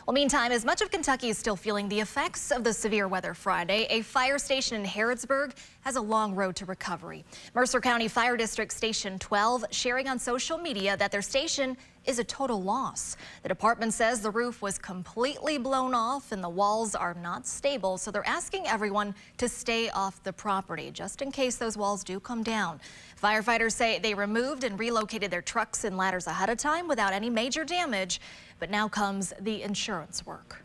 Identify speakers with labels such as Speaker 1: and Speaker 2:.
Speaker 1: Well, meantime, as much of Kentucky is still feeling the effects of the severe weather Friday, a fire station in Harrodsburg has a long road to recovery. Mercer County Fire District Station 12 sharing on social media that their station is a total loss. The department says the roof was completely blown off and the walls are not stable, so they're asking everyone to stay off the property just in case those walls do come down. Firefighters say they removed and relocated their trucks and ladders ahead of time without any major damage, but now comes the insurance work.